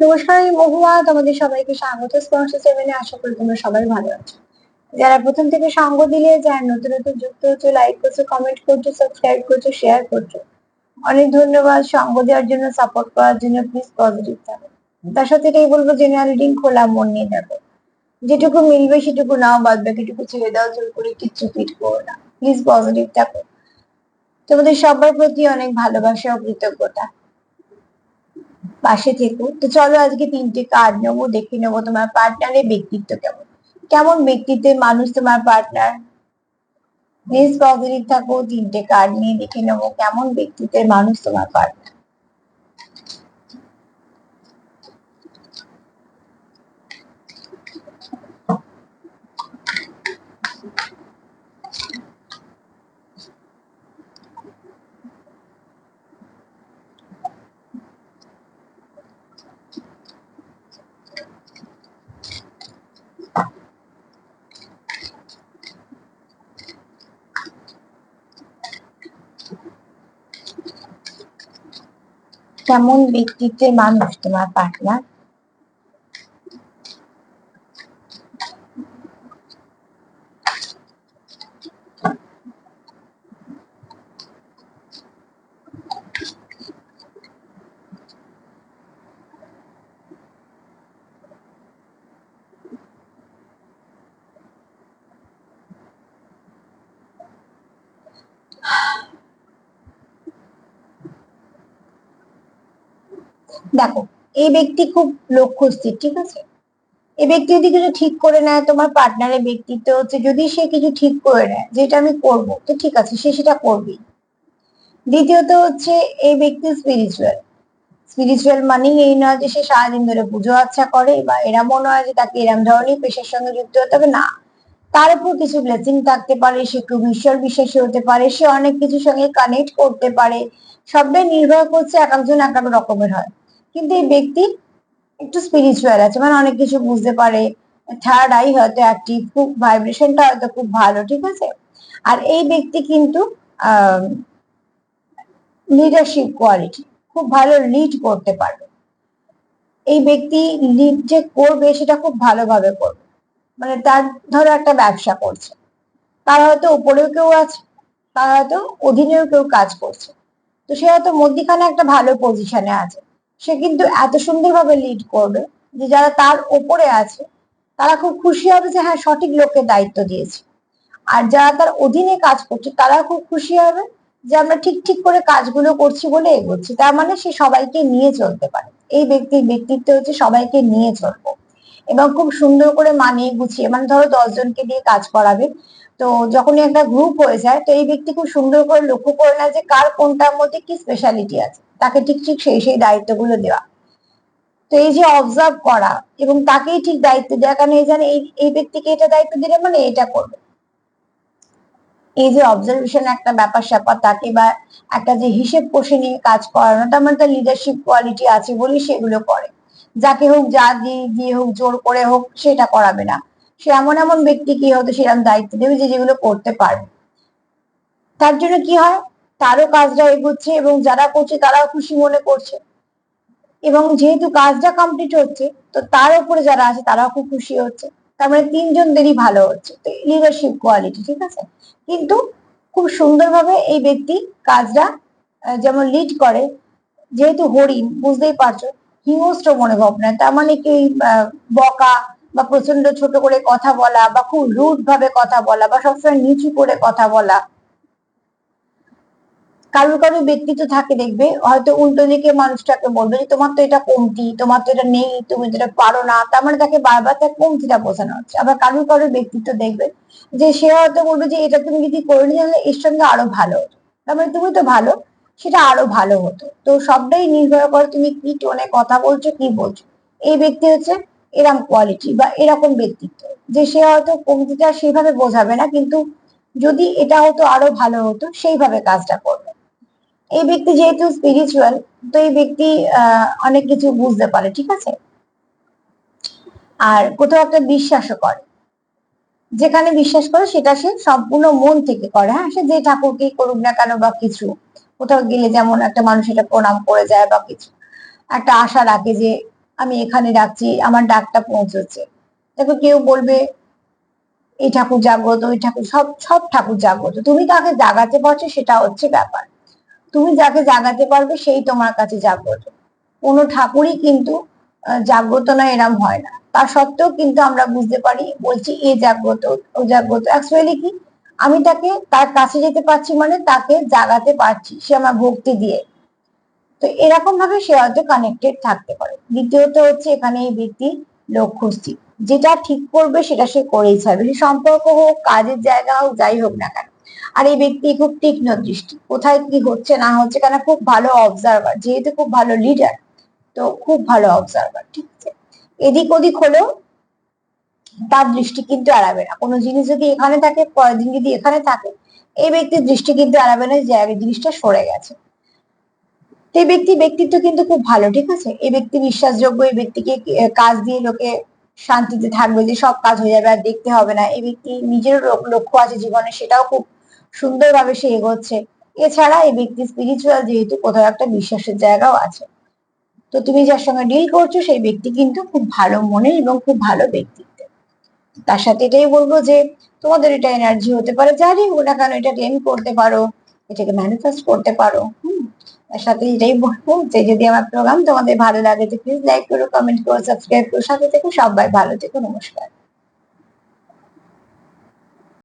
নমস্কার, আমি মহুয়া। তোমাদের সবাইকে স্বাগত স্পর্শ সেভেনে। আশা করি তোমরা সবাই ভালো আছো। যারা প্রথম থেকে সঙ্গ দিলে, যারা নতুন নতুন যুক্ত হচ্ছে, লাইক করছো, কমেন্ট করছো, সাবস্ক্রাইব করছো, শেয়ার করছো, অনেক ধন্যবাদ। সঙ্গ দেওয়ার জন্য, সাপোর্ট করার জন্য। প্লিজ পজিটিভ থাকো। তার সাথে এটাই বলবো, জেনারেল রিডিং খোলা মন নিয়ে দেখো। যেটুকু মিলবে সেটুকু নাও, বাদ বাকিটুকু ছেড়ে দাও। জোর করে কিচ্ছু ফিট করো না। প্লিজ পজিটিভ থাকো। তোমাদের সবার প্রতি অনেক ভালোবাসা ও কৃতজ্ঞতা। পাশে থেকো। তো চলো আজকে 3টে কার্ড নেবো, দেখে নেবো তোমার পার্টনারের ব্যক্তিত্ব কেমন। কেমন ব্যক্তিত্বের মানুষ তোমার পার্টনার। প্লিজ পজিটিভ থাকো। 3টে কার্ড নিয়ে দেখে নেবো কেমন ব্যক্তিত্বের মানুষ তোমার পার্টনার। কেমন ব্যক্তিত্বের মানুষ তোমার পার্টনার। দেখো, এই ব্যক্তি খুব লক্ষ্যস্থির, ঠিক আছে। এই ব্যক্তি যদি কিছু ঠিক করে নেয়, তোমার পার্টনারের ব্যক্তিত্ব হচ্ছে যদি সে কিছু ঠিক করে নেয় যেটা আমি করব, তো ঠিক আছে, সে সেটা করবেই। দ্বিতীয়ত হচ্ছে, এই ব্যক্তি স্পিরিচুয়াল। স্পিরিচুয়াল মানেই এই নয় যে সে সারাদিন ধরে পুজো আচ্ছা করে, বা এরমও নয় যে তাকে এরম ধরনের পেশার সঙ্গে যুক্ত হতে হবে, না। তার উপর কিছু ব্লেসিং থাকতে পারে, সে খুব ঈশ্বর বিশ্বাসী হতে পারে, সে অনেক কিছুর সঙ্গে কানেক্ট করতে পারে। সবটাই নির্ভর করছে, এক একজন এক এক রকমের হয়। কিন্তু এই ব্যক্তি একটু স্পিরিচুয়াল আছে, মানে অনেক কিছু বুঝতে পারে। থার্ড আই হয়তো অ্যাক্টিভ, খুব ভাইব্রেশনটা হয়তো খুব ভালো, ঠিক আছে। আর এই ব্যক্তি কিন্তু লিডারশিপ কোয়ালিটি, খুব ভালো লিড করতে পারবে। এই ব্যক্তি লিড যে করবে সেটা খুব ভালোভাবে করবে। মানে তার, ধরো একটা ব্যবসা করছে, তার হয়তো উপরেও কেউ আছে, তার হয়তো অধীনেও কেউ কাজ করছে। তো সে হয়তো মধ্যিখানে একটা ভালো পজিশনে আছে। সে কিন্তু এত সুন্দরভাবে লিড করবে যে যারা তার ওপরে আছে তারা খুব খুশি হবে যে হ্যাঁ, সঠিক লোককে দায়িত্ব দিয়েছে। আর যারা তার অধীনে কাজ করছে তারা খুব খুশি হবে যে আমরা ঠিক ঠিক করে কাজগুলো করছি বলে এগোচ্ছি। তার মানে সে সবাইকে নিয়ে চলতে পারে। এই ব্যক্তির ব্যক্তিত্ব হচ্ছে সবাইকে নিয়ে চলবো, এবং খুব সুন্দর করে মানিয়ে গুছিয়ে, মানে ধরো 10 জনকে দিয়ে কাজ করাবে। তো যখনই একটা গ্রুপ হয়ে যায়, তো এই ব্যক্তি খুব সুন্দর করে লক্ষ্য করে নেয় যে কার কোনটার মধ্যে কি স্পেশালিটি আছে, তাকে ঠিক ঠিক সেই সেই দায়িত্বগুলো দেওয়া। তো এই যে অবজার্ভ করা এবং তাকেই ঠিক দায়িত্ব দেওয়া, কারণ এই জানে এই ব্যক্তিকে এটা দায়িত্ব দিলে মানে এটা করবে। এই যে অবজারভেশন একটা ব্যাপার স্যাপার থাকে, বা একটা যে হিসেব কষে নিয়ে কাজ করানো, তার মানে তার লিডারশিপ কোয়ালিটি আছে বলে সেগুলো করে। যাকে হোক, যা দিয়ে দিয়ে হোক, জোর করে হোক, সেটা করাবে না। সে এমন এমন ব্যক্তি কি হয়তো সেরকম দায়িত্ব দেবে যে যেগুলো করতে পারবে। তার জন্য কি হয়, তারও কাজটা এগোচ্ছে এবং যারা করছে তারাও খুশি মনে করছে। এবং যেহেতু কাজটা কমপ্লিট হচ্ছে, তো তার উপরে যারা আছে তারাও খুব খুশি হচ্ছে। তার মানে 3জনদেরই ভালো হচ্ছে। তো লিডারশিপ কোয়ালিটি, ঠিক আছে। কিন্তু খুব সুন্দরভাবে এই ব্যক্তি কাজটা যেমন লিড করে। যেহেতু হরিণ, বুঝতেই পারছো, হিংস্র মনোভাব না। তার মানে কি বকা বা প্রচন্ড ছোট করে কথা বলা, বা খুব রুড ভাবে কথা বলা, বা সবসময় নিচু করে কথা বলা। কারোর কারোর ব্যক্তিত্ব থাকে, দেখবে হয়তো উল্টো দিকে মানুষটাকে বলবে যে তোমার তো এটা কমতি, তোমার তো এটা নেই, তুমি তো এটা পারো না। তার মানে তাকে বারবার তার কমতিটা বোঝানো হচ্ছে। আবার কারোর কারোর ব্যক্তিত্ব দেখবে যে সে হয়তো বলবে যে এটা তুমি যদি করে নিয়ে তাহলে এর সঙ্গে আরো ভালো হতো। তার মানে তুমি তো ভালো, সেটা আরো ভালো হতো। তো সবটাই নির্ভর করে তুমি কি টোনে কথা বলছো, কি বলছো। এই ব্যক্তি হচ্ছে এরকম কোয়ালিটি বা এরকম ব্যক্তিত্ব, যে সে হয়তো কমতিটা সেভাবে বোঝাবে না, কিন্তু যদি এটা হতো আরো ভালো হতো সেইভাবে কাজটা করবে। এই ব্যক্তি যেহেতু স্পিরিচুয়াল, তো এই ব্যক্তি অনেক কিছু বুঝতে পারে, ঠিক আছে। আর কোথাও একটা বিশ্বাসও করে। যেখানে বিশ্বাস করে সেটা সে সম্পূর্ণ মন থেকে করে। হ্যাঁ, সে যে ঠাকুরকেই করুক না কেন বা কিছু, কোথাও গেলে যেমন একটা মানুষ এটা প্রণাম করে যায় বা কিছু, একটা আশা রাখে যে আমি এখানে ডাকছি, আমার ডাকটা পৌঁছচ্ছে। দেখো কেউ বলবে এই ঠাকুর জাগ্রত, ওই ঠাকুর, সব সব ঠাকুর জাগ্রত, তুমি কাকে জাগাতে পারছো সেটা হচ্ছে ব্যাপার। তুমি যাকে জাগাতে পারবে সেই তোমার কাছে জাগ্রত। কোনো ঠাকুরই কিন্তু জাগ্রত না এরম হয় না। তা সত্ত্বেও কিন্তু আমরা বুঝতে পারি, বলছি এ জাগ্রত, ও জাগ্রত, অ্যাকচুয়ালি কি আমি তাকে তার কাছে যেতে পারছি মানে তাকে জাগাতে পারছি, সে আমার ভক্তি দিয়ে। তো এরকম ভাবে সে হয়তো কানেক্টেড থাকতে পারে। দ্বিতীয়ত হচ্ছে এখানে এই ব্যক্তি লক্ষ্যস্থির, যেটা ঠিক করবে সেটা সে করেই ছাড়বে, সে সম্পর্ক হোক, কাজের জায়গা হোক, যাই হোক না কেন। আর এই ব্যক্তি খুব তীক্ষ্ণ দৃষ্টি, কোথায় কি হচ্ছে না হচ্ছে, কেন খুব ভালো অবজারভার, যেহেতু খুব ভালো লিডার, তো খুব ভালো অবজারভার, ঠিক আছে। এদিক ওদিক হলেও তার দৃষ্টি কিন্তু এড়াবে না। কোনো জিনিস যদি এখানে থাকে, পরের দিন যদি এখানে থাকে, এই ব্যক্তির দৃষ্টি কিন্তু এড়াবে না যে জিনিসটা সরে গেছে। এই ব্যক্তিত্ব কিন্তু খুব ভালো, ঠিক আছে। এই ব্যক্তি বিশ্বাসযোগ্য, এই ব্যক্তিকে কাজ দিয়ে লোকে শান্তিতে থাকবে, যে সব কাজ হয়ে যাবে আর দেখতে হবে না। এই ব্যক্তি নিজেরও লক্ষ্য আছে জীবনে, সেটাও খুব সুন্দরভাবে সে এগোচ্ছে। এছাড়া এই ব্যক্তি স্পিরিচুয়াল, যেহেতু কোথাও একটা বিশ্বাসের জায়গাও আছে। তো তুমি যার সঙ্গে ডিল করছো সেই ব্যক্তি কিন্তু খুব ভালো মনের এবং খুব ভালো ব্যক্তিত্ব। তার সাথে এটাই বলবো যে তোমাদের এটা এনার্জি হতে পারে, যারই হোক না কেন এটা ক্লেম করতে পারো, এটাকে ম্যানিফেস্ট করতে পারো। তার সাথে এটাই বলবো যে যদি আমার প্রোগ্রাম তোমাদের ভালো লাগে তো প্লিজ লাইক করো, কমেন্ট করো, সাবস্ক্রাইব করো, সাথে থেকো। সবাই ভালো থেকো, নমস্কার।